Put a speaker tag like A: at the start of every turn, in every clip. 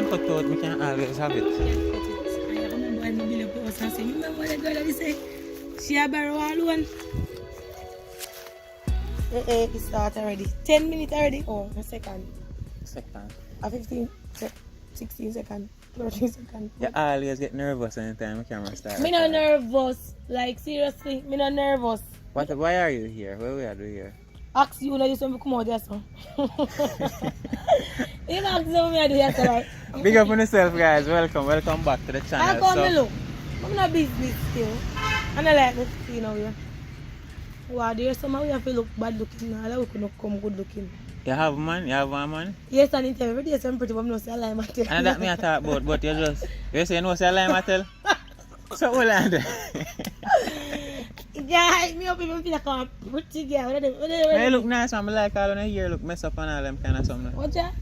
A: can cut out, we can always have it.
B: I remember when I built up the house and say, remember the girl that say, she a borrow alone. It start already. 10 minutes already. Oh, a second. A 15, 16 seconds, 13 seconds.
A: You always get nervous anytime the camera starts.
B: Me not nervous. Like, seriously, me not nervous.
A: Why are you here? What we are doing here?
B: Ask you, like, you come out there, so. You know, ask you, me I do here, so, right?
A: Big up on yourself, guys. Welcome back to the channel.
B: I come look. I'm not business still. And I like this, you know, yeah. Wow, there's somehow we have to look bad looking now. Like we could not come good looking.
A: You have man? You have one man?
B: Yes, and it's every day I'm pretty, but I'm not saying lie, tell.
A: And that me I talk about, but you say no say lie, tell. So hold on.
B: Yeah, me up even feel like I'm pretty girl.
A: You look nice, man. I like all on your hair look mess up and all them kind of something.
B: What's that?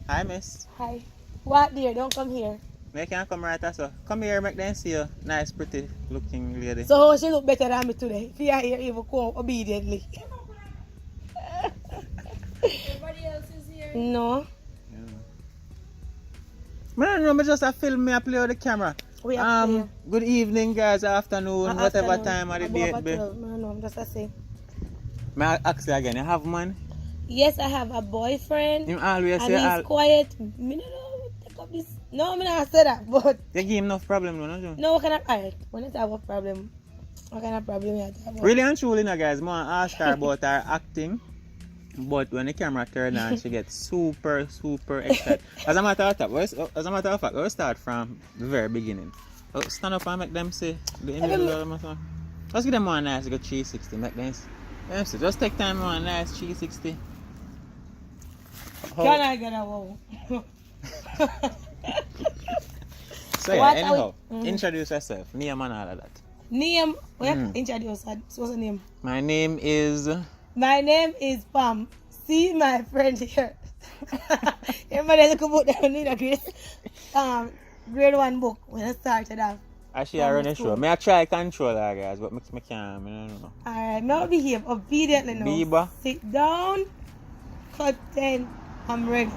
A: Hi, miss.
B: Hi. What dear? Don't come here.
A: You can come right as well. Come here, make them see you. Nice, pretty looking lady.
B: So she look better than me today. If you are here, even come obediently. Everybody else is here? No.
A: Man, no, I just a film me, I play with the camera.
B: We have to
A: good evening, guys, afternoon, whatever time of the day it be.
B: No, just a say.
A: May I ask you again, you have man?
B: Yes, I have a boyfriend.
A: Him always
B: and
A: say
B: he's quiet. Me no know, take up this. No, me not say that, but...
A: You give him enough problem, no, no?
B: No, what kind of... Alright, when it's have a problem, what kind of problem you have?
A: Really and truly, no, guys, I ask her about her acting. But when the camera turns on, she gets super excited. As a matter of fact, we'll start from the very beginning. Stand up and make them say the image of them. Let's give them one nice good 360. Make them see. Just take time on a nice 360.
B: Can I get a wow?
A: So yeah, anyhow, introduce yourself, name and all of that.
B: Name? Introduce. What's the name?
A: My name is
B: Pam. See my friend here. Everybody look about that in a grade 1 book when I started off.
A: Actually, I run a show. I try control her, guys, but I can't. I don't know.
B: Alright, now behave obediently now.
A: Beeba.
B: Sit down. Cut 10. I'm ready.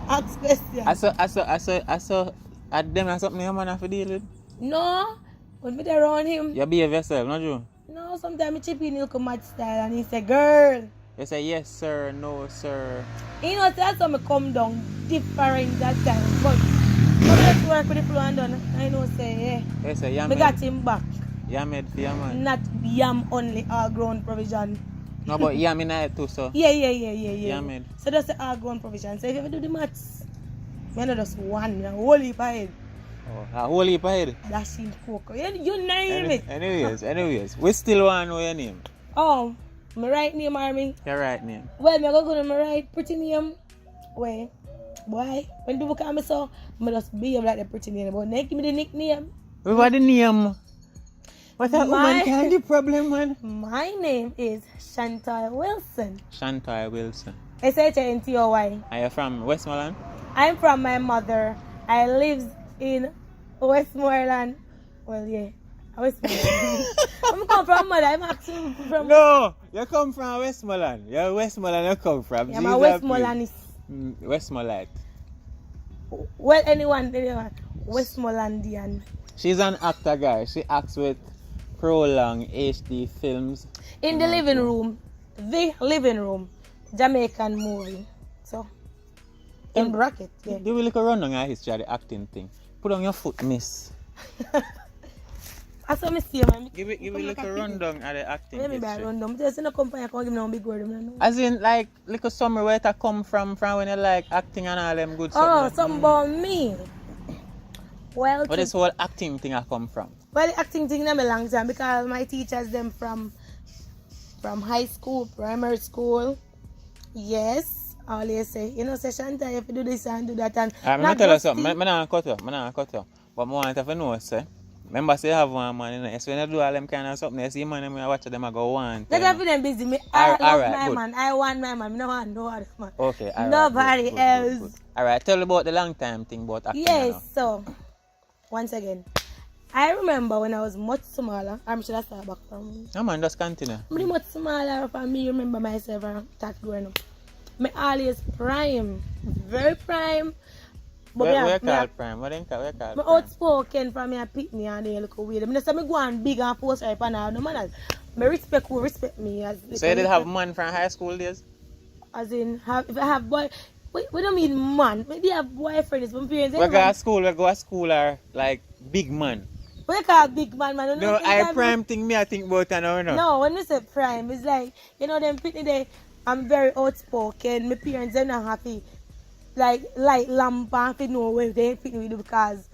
B: Ask questions.
A: I saw at them or something I'm have to deal with.
B: No. When me there around him.
A: You behave yourself, not you?
B: No, sometimes I chip in he look a mad style and he say, girl.
A: You say yes sir, no sir.
B: You know, that's how I come down different that time. But let's work with the flow and done. I know say, yeah.
A: You say yam.
B: I got him back.
A: Yam made for your man.
B: Not yam only, all ground provision.
A: No, but yam in it too, so.
B: Yeah.
A: Yam made.
B: So that's the all ground provision. So if you ever do the maths, I know just one, a whole heap ahead.
A: Oh, a whole heap ahead.
B: That's in cocoa. You name it.
A: Anyways, we still want to know your name.
B: Oh, my right name, Army.
A: Your right name.
B: Well, I'm going to go to my right pretty name. Wait, boy, when people call me so, I just behave like the pretty name. But they give me the nickname.
A: What the name? What a woman can the problem, man?
B: My name is Chantal Wilson.
A: Chantal Wilson.
B: S-H-A-N-T-O-Y.
A: Are you from Westmoreland?
B: I'm from my mother. I live in Westmoreland. Well, yeah. Westmoreland. I'm come from mother. I'm actually from...
A: No! You come from Westmoreland. You're Westmoreland you come from.
B: Yeah, I'm a Westmorelandist.
A: Westmoreland.
B: Well, anyone. Westmorelandian.
A: She's an actor, guys. She acts with Prolong HD films.
B: In the living room. The living room. Jamaican movie. So, in bracket. Yeah.
A: Do we look around on our history of the acting thing? Put on your foot, miss.
B: I saw me see man.
A: Give it like a rundown of the acting
B: history.
A: history.
B: Rundown. Just in a company, I can't give me no big word.
A: As in, like, little summer where it come from when you like acting and all them good
B: stuff. Oh, something about me. Well,
A: where this whole acting thing I come from?
B: Well, the acting thing never long time because my teachers them from high school, primary school. Yes, always say, you know, say Shanta, if you do this and do that and.
A: I'm not tell you something. I'm not cut you. But I want to know, say. Remember, say you have one man, you know. So when you do all them kind of something, you see man, I watch them, I go one.
B: Let them them busy. Me, I love my man. I want my man. I don't want no other man.
A: Okay, alright.
B: Nobody else.
A: Good. Alright, tell me about the long time thing about acting.
B: Yes, so, once again, I remember when I was much smaller. I'm sure that's back from.
A: No man, just continue.
B: I'm much smaller from me. Remember myself and that growing up. Me always prime, very prime.
A: Where you call prime? Where you call
B: I'm
A: prime?
B: outspoken from me, I pick me and they look weird. I say me go on big and post right now. No man, me respect who respect me.
A: So you did have man from high school days?
B: As in, if I have boy, we don't mean man. Maybe have boyfriends, but my parents.
A: We go to school are like big man.
B: What you call big man?
A: No, I prime thing me I think about I know.
B: No, when we say prime, it's like, you know, them pitney day, I'm very outspoken. My parents are not happy. Like lamp and they know where they pick me because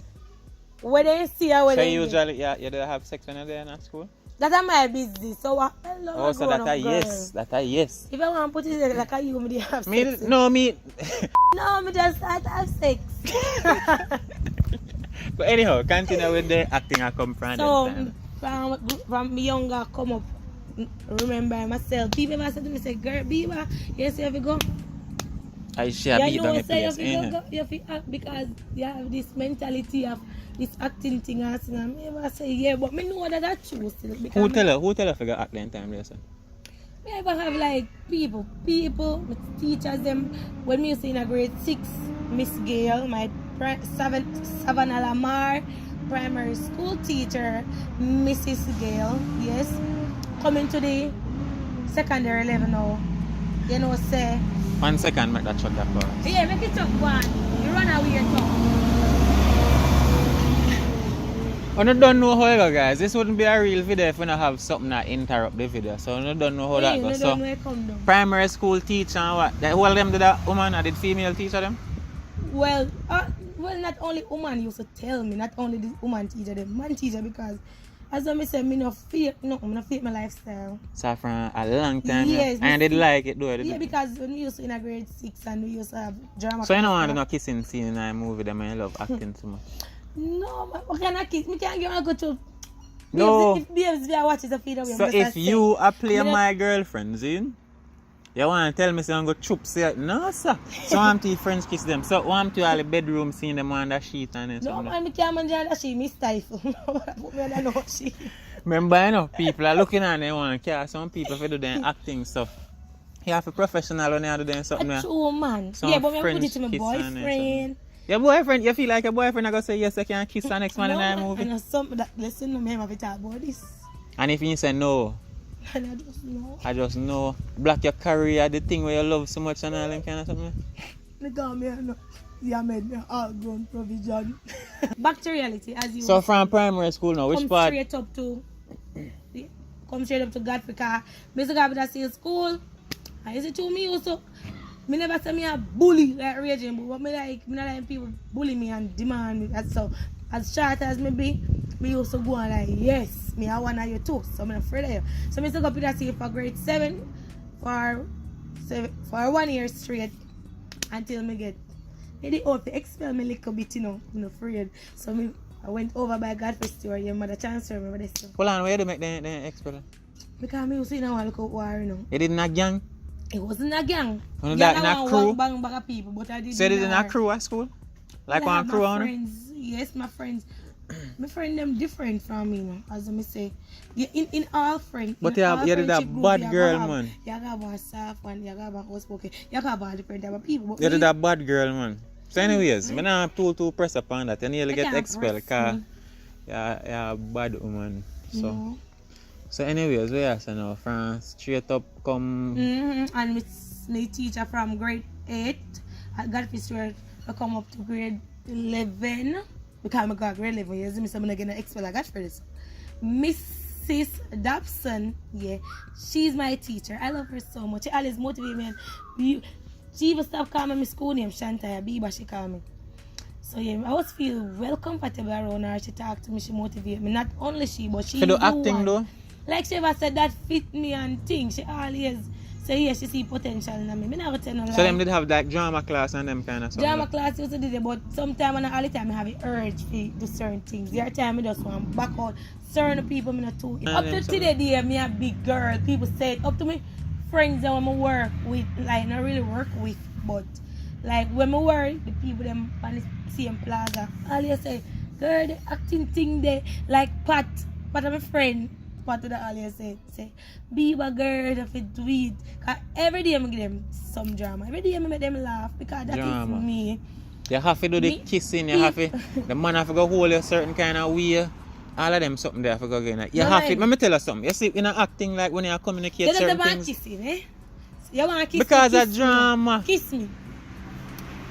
B: when they see how
A: so usually you don't have sex when you're there in school?
B: That's my business. So hello,
A: so that a yes. That a yes.
B: If I want to put it like a you me have sex.
A: No, me
B: just I have sex.
A: But anyhow, continue with the acting I come from.
B: So from younger come up, remember myself. People ever said to me, say, girl, Beeba, yes, you have to go.
A: I share
B: yeah,
A: beat on the place.
B: You have to act because you have this mentality of this acting thing. And I ever say, yeah, but I know that that's true still.
A: Who tell her to act in time there, sir?
B: I ever have like people, teachers them. When me used to in a grade 6, Miss Gail, my Savannah Lamar, primary school teacher, Mrs. Gail, yes, coming to the secondary level now. You know, say
A: 1 second, make that shot that for us.
B: yeah, make it up one. You run away your tongue.
A: I don't know how it go, guys. This wouldn't be a real video if we don't have something that interrupt the video. So I don't know how that goes. So primary school teacher and what? They all them did a woman or did female teacher them?
B: Well, not only woman used to tell me, not only the woman teacher, the man teacher, because as I said, I'm not fake my lifestyle.
A: So from a long time,
B: yes,
A: and they like it, though.
B: Yeah, because when we used to in a grade 6 and we used to have drama.
A: So you don't want no kissing scene in a movie that I love acting too much?
B: No, what kind of kiss? Me can't give a go to.
A: No.
B: If BFs watch it, a feed away.
A: So if you are playing my girlfriend, you want to tell me so I'm going to choop say no sir. So I'm to friends kiss them. So I'm to all the bedroom seeing them on the sheet and then
B: no man, I can't manage that sheet, me stifle. Put me on the no sheet.
A: Remember, you know, people are looking at them want to care. Some people for do their acting stuff. You have a professional when you do them something.
B: A true man.
A: Some
B: yeah, but I put it
A: French
B: to my
A: kiss
B: boyfriend.
A: Your boyfriend, you feel like your boyfriend are going to say yes, I can kiss the next man in the movie?
B: And something that, listen to me, have to talk about this.
A: And if you say no,
B: and I just know.
A: I just know. Block your career, the thing where you love so much and all them kind of something.
B: They got me, you made me all grown provision. Back to reality, as you
A: so from primary school now, which part?
B: Come straight up to Godfrey, because Mr. God would say school. I used to tell me also. Me never say me a bully like raging, but what me not like people bully me and demand me. And so, as short as me be, me used to go and like, yes, me I want you too, so I'm not afraid of you. So me used to go to see for grade 7 for 1 year straight until me get they ought to expel me a little bit, you know, I'm not afraid. So I went over by Godfrey store, your mother chancellor, remember this stuff.
A: Hold on, where do you make the expel?
B: Because me used to know look war, you know.
A: You didn't a gang?
B: It wasn't a gang.
A: That in a crew?
B: Bang people, but I didn't.
A: So it is in a crew at school? Like one crew on it?
B: Yes, my friends. My friend them different from me, you know, as I say. In all friends.
A: But you did a bad girl, man.
B: You have a soft one, you have a outspoken, you have a different type of people.
A: You did a bad girl, man. So anyways, I don't have to press upon that. You nearly get expelled because you're a bad woman. So. No. So anyways, we are now from straight up come...
B: And my teacher from grade 8 at Godfrey Stewart, I come up to grade 11. Because I got grade 11 years, I'm going to get an expel at Godfrey. Mrs. Dobson, yeah, she's my teacher. I love her so much. She always motivates me. And she even stopped calling me school name, Shantaya, Beeba, she called me. So yeah, I always feel well comfortable around her. She talked to me, she motivates me. Not only she, but she
A: do acting though?
B: Like she ever said that fit me and things. She always say yes, she see potential in me. I never tell no lie.
A: So them did have like drama class and them kind of stuff?
B: Drama class used to do it, but sometimes and all the time I have an urge to do certain things. There are times I just want to back out certain people me not too. Up to today, dear, me a big girl. People say it up to me. Friends that when I work with, like not really work with, but like when I work, the people them on the same plaza, all you say, girl, the acting thing there, like Pat of my friend. What did I always say? Beeba girl, if it do it. Cause every day I give them some drama. Every day I make them laugh because that is me.
A: You have to do the kissing, you have to, the man have to go hold you a certain kind of way. All of them something there have to go again. You have to, let me tell you something. You see, in acting like when you communicate certain things.
B: Kissing, eh? So you want to kiss
A: because
B: me,
A: of drama.
B: Kiss me.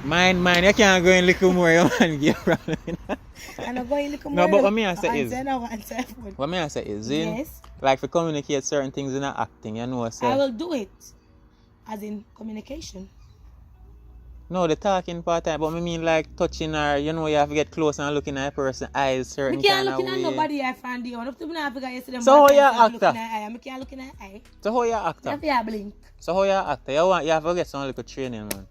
A: Mine, you can't go in little more, you man get problem.
B: I'm not going little more.
A: No, but what me I say is,
B: what
A: me I say is,
B: yes.
A: Like to communicate certain things in acting, you know, so.
B: I will do it, as in communication.
A: No, the talking part, but I mean like touching her, you know, you have to get close and looking at a person's eyes, certain kind of way.
B: I can't look at nobody I find you.
A: So how you actor?
B: I can't look in her eye.
A: So how you actor?
B: You have to blink.
A: So how you actor? You have to get some little training, man.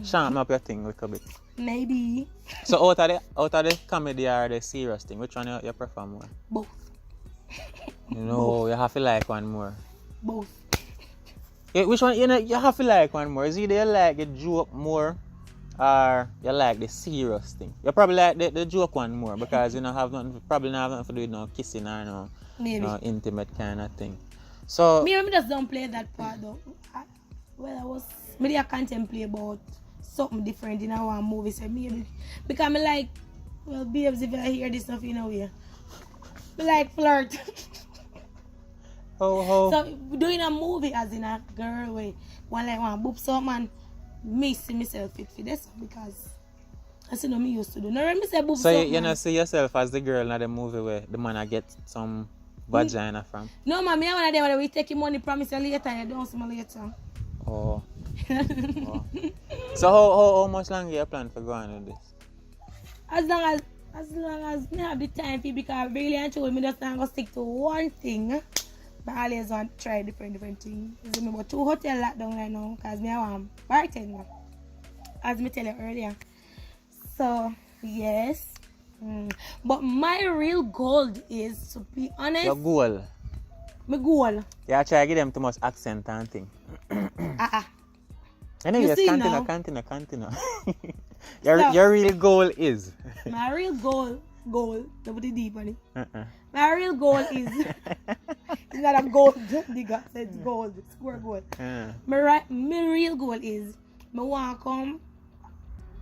A: Sharpen up your thing a little bit.
B: Maybe.
A: So out of the comedy or the serious thing, which one you prefer more?
B: Both.
A: No, you have to like one more.
B: Both.
A: Which one, you know, you have to like one more. Is either you like the joke more or you like the serious thing. You probably like the joke one more because you know probably not have nothing to do with no kissing or no intimate kind of thing. So
B: me just don't play that part though. I contemplate about something different in our movie. So maybe because I like, well, babes, if I hear this stuff, you know, I like flirt.
A: Oh.
B: So doing a movie as in a girl way, one boop something, me see myself fit for this because I see no me used to do. No, when me say boop
A: so
B: something.
A: you not see yourself as the girl in the movie where the man I get some vagina from?
B: No, man, me one of them where we take your money, promise you later, and you don't see me later.
A: Oh. So how much longer you plan for going with this?
B: As long as me have the time for, because really and truly me just not gonna stick to one thing. But I always want to try different things. It's me about 2 hotel lockdown right now because me I want bartender. As me tell you earlier. So yes. But my real goal is, to be honest.
A: Your goal?
B: My goal.
A: Yeah, try to give them too much accent and thing. Anyways, continue. Your real goal is?
B: My real goal, nobody deep on it. My real goal is, it's not a gold digger, it's gold, square gold. My real goal is, I want to come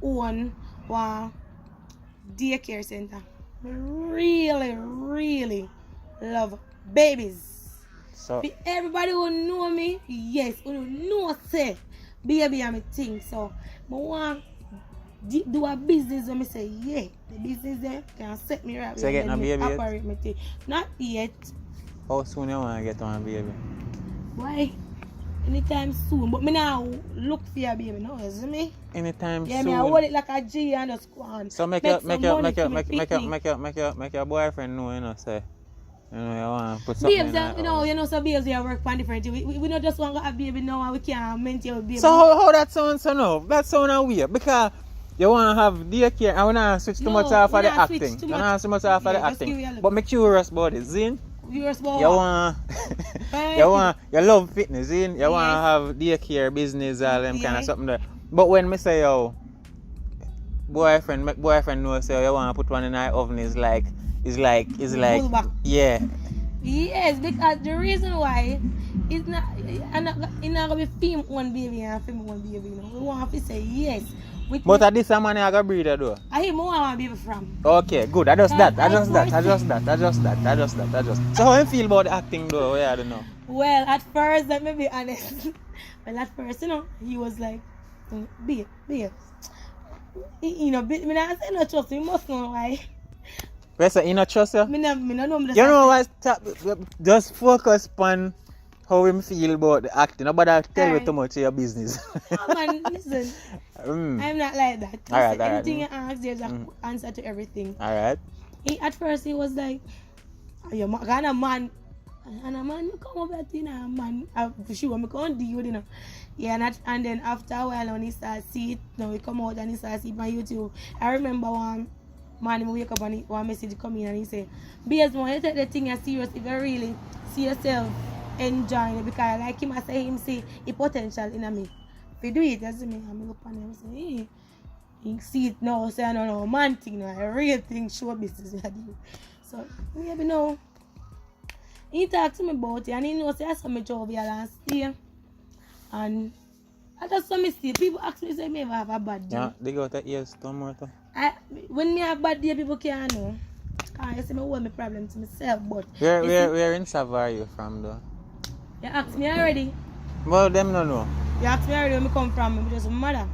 B: own one daycare center. I really love babies.
A: So
B: everybody who know me, yes, who know say baby I'm a thing. So I want do a business when I say yeah, the business there can set me right.
A: So you get no baby
B: operate my thing. Not yet.
A: How soon you want to get one baby?
B: Why? Anytime soon. But me now look for a baby now, you see me?
A: Anytime soon.
B: Yeah, me I hold it like a G and just go on.
A: So make your boyfriend know, you know, say, you know, you want to put something
B: babes,
A: in that.
B: you know, so babes, we work on different things. We don't just want to have a baby now and we can't maintain a baby.
A: So how that sounds so now? That sounds weird because you want to have daycare and we not switch too much off of the acting. You not switch much off of the acting. But me curious about it, Zin.
B: Curious about
A: you want you love fitness, Zin. You want to have daycare business, all them kind of something there. But when me say yo, boyfriend knows say you want to put one in the oven is like yeah.
B: Yes, because the reason why it's not gonna be film one baby and film one baby, you know. We want to say yes.
A: But at this time, I got breed though.
B: I hear more want baby from.
A: Okay, good. I just that. So how you feel about the acting though? Yeah, I don't know.
B: Well, at first, let me be honest. Well, at first, you know, he was like, babe. You know, me not say no trust. You must know why.
A: Wait, so you not trust you?
B: Me no know.
A: You know what? Just focus on how we feel about the acting. Nobody tell you too much of your business.
B: Oh man, listen. I'm not like that.
A: Alright.
B: Anything you ask, there's an answer to everything.
A: Alright.
B: At first, he was like, you're kind of man. And a man, you come over to a man. For sure, I'm going to deal with it. Yeah, and then after a while, when he started see it, we come out and he started see it on YouTube. I remember one man, wake up and one message come in and he say, "Because when you take the thing as serious, if you really see yourself enjoying it, because like him, I say him see the potential in me. If you do it, that's me. I look upon him and say, hey, you see it now, say no, man thing, no, a real thing, show business. So, maybe no. He talked to me about it and he knows I saw my job here last year. And I just some mistake. People ask me say me ever have a bad day.
A: Yeah, they go to ears, two more to.
B: When me have bad day, people can't know. I say me hold my problem to myself, but
A: Where in Savoy are you from though?
B: you ask me already.
A: Well, them no know.
B: You ask me already where me come from. I'm just a mother.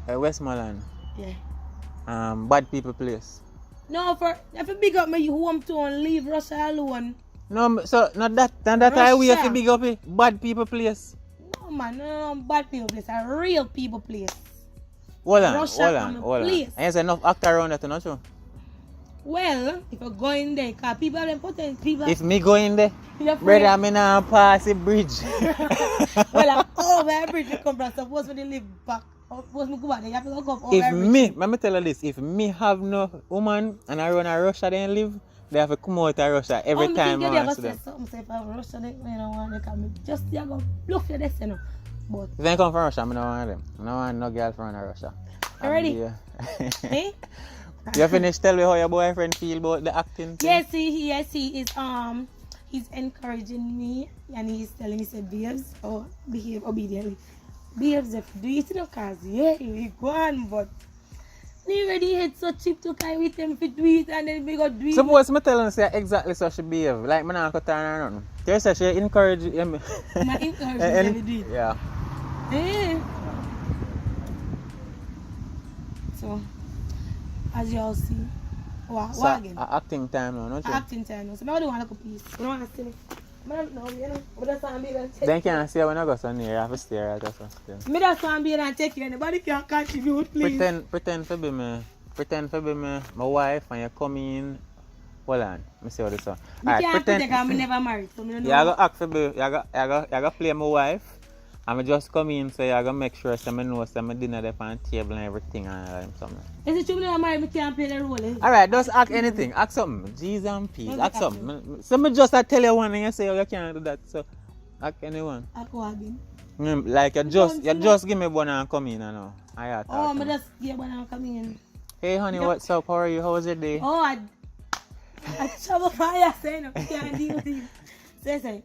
A: Westmoreland.
B: Yeah.
A: Bad people place.
B: No, if you big up my hometown, leave Russia alone.
A: No, so not that I way if you big up it. Bad people place.
B: No man, no bad people place. A real people place.
A: Hold
B: Russia
A: on.
B: place.
A: And there's enough actor around that, not true?
B: Well, if you go in there, cause people have them potential people.
A: If me go in there,
B: You're
A: brother, I'm in a pass the bridge.
B: Well, I'm over a bridge to come from. Suppose when they live back, suppose me go back there, you have to go up over
A: If
B: a bridge.
A: me, let me tell you this, if me have no woman and I run a Russia then live, they have to come out of Russia every time I want to them.
B: Something say if I Russia, they don't want to come. Just you go bluff your destiny. But
A: If I come from Russia, I don't want them. I don't want no girl from Russia.
B: already, eh?
A: You finished tell me how your boyfriend feel about the acting thing?
B: Yes, he is he's encouraging me and he's telling me say Babes, behave obediently. Babes, if do it no cause yeah, you go on, but me already had so cheap to carry with him if you do it and then we go do it.
A: Suppose me tell her say exactly so she behave. Like me not cut her or nothing. She say she encourage him.
B: My encouragement to do it.
A: Yeah.
B: Eh. So as you all see, what again?
A: Acting time now, not you?
B: Acting time now. So I don't want to look a piece. I don't want to see me. I don't know, you know. I just want to be there and take
A: Then can't see when I go so near. You have to stare at us.
B: me just want to be there and take care. Anybody can contribute, please.
A: Pretend to be me, my wife, and you come in. Hold on, let me see what this is.
B: Me can't pretend I'm never married, so me don't know.
A: You go act for me, you go play my wife. I'm just come in, so you gotta make sure I know some dinner there on the table and everything and something.
B: Is it true me never married, me can't play the role?
A: Alright, just act anything. Act something. G's and P's. Act something. So me just tell you one and you say you can't do that. So act anyone.
B: Act what again?
A: Like you just give me one and come in and know.
B: Oh, me just give one and come in.
A: Hey honey, what's up? How are you? How was your day?
B: Oh, I trouble fire saying I can't deal with it. Say.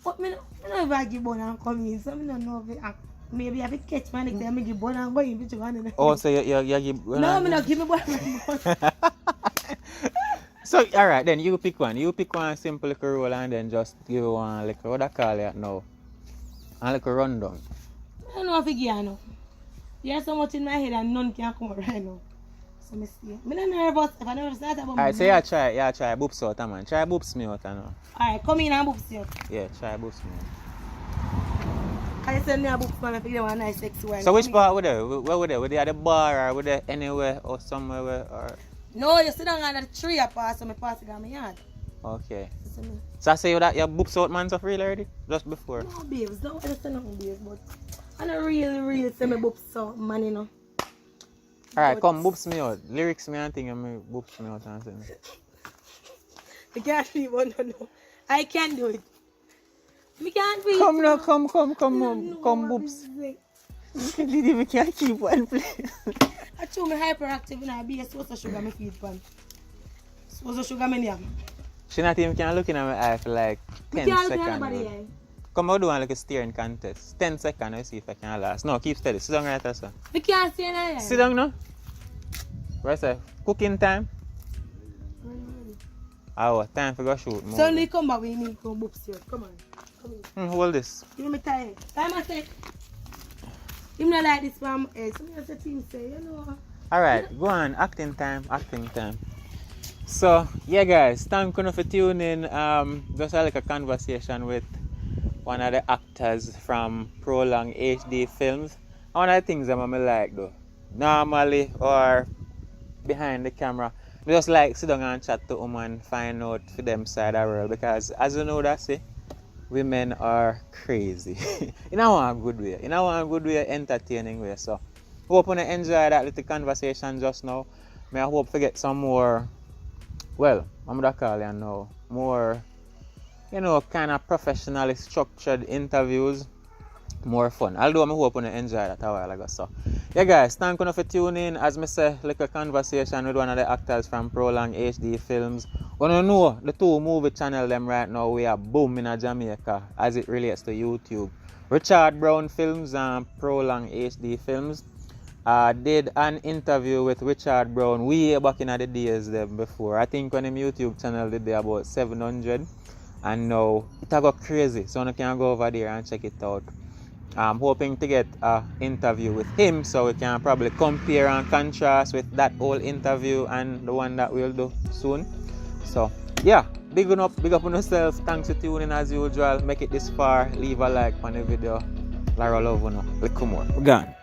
B: But me no ever give one and come in, so me don't know if it act. Maybe I have to catch my next time I give one and go in between one.
A: Oh, so you give one?
B: No, me not give me one.
A: So alright then you pick one. You pick one simple little role and then just give one like what I call it now. And like a rundown.
B: I don't know if I give now. There's so much in my head and none can come out right now. So me see. Me not nervous. If I nervous not about
A: Alright, so you try boops out, man. Try boops me out now.
B: Alright, come in and boops you.
A: Yeah, try boops me out.
B: I said me a boops man if you want a nice sexy one.
A: So which part were they? Where were they? Were they at the bar or were they anywhere or somewhere where, or?
B: No, you sit down on the tree I pass so me pass it on my yard.
A: Okay.
B: So me.
A: So I say you that your boops out man so real already? Just before?
B: No babes, don't understand nothing babes, but I don't really say me boops out man, you know.
A: Alright, come boops me out. Lyrics me and thing and me boops me out and say.
B: I can't leave one, no. I can do it. Me can't be.
A: Come now, come boops. We can't keep one place.
B: I told me hyperactive and I be a source of sugar me feed pan. Source of sugar me yam.
A: She not even can look in my eye for like 10
B: can't
A: seconds.
B: look at anybody eye.
A: Come out do one like a staring contest. 10 seconds, I see if I can last. No, keep steady. Sit down right there, sir.
B: We can't see any eye.
A: Sit down now. Right, sir. Cooking time. Our time for go shoot.
B: So when you come back, we need to come boops here. Come on. Come in.
A: Hold this.
B: Give me time. Time I say. Him not like this from head. So me as a team say, you know.
A: Alright, go on. Acting time. So, yeah guys, thank you for tuning in. Just like a conversation with one of the actors from Prolong HD Films. One of the things that I like though, normally or behind the camera, we just like sit down and chat to them and find out for them side of the world because as you know that say, women are crazy. In a good way, entertaining way. So hope you enjoy that little conversation just now. I hope to get some more, well, I'm gonna call it now, more, you know, kind of professionally structured interviews, more fun. Although I hope you enjoy that a while ago. So yeah guys, thank you for tuning in. As I say, like a conversation with one of the actors from Prolong HD Films. When you know the two movie channel them right now, we are booming in Jamaica as it relates to YouTube. Richard Brown Films and Prolong HD Films. Did an interview with Richard Brown way back in the days there before. I think when him YouTube channel did there about 700, and now it a go crazy. So you can go over there and check it out. I'm hoping to get an interview with him so we can probably compare and contrast with that whole interview and the one that we'll do soon. So yeah, big up on yourself. Thanks for tuning as usual. Make it this far. Leave a like on the video. Lara love you know. Little more. We're gone.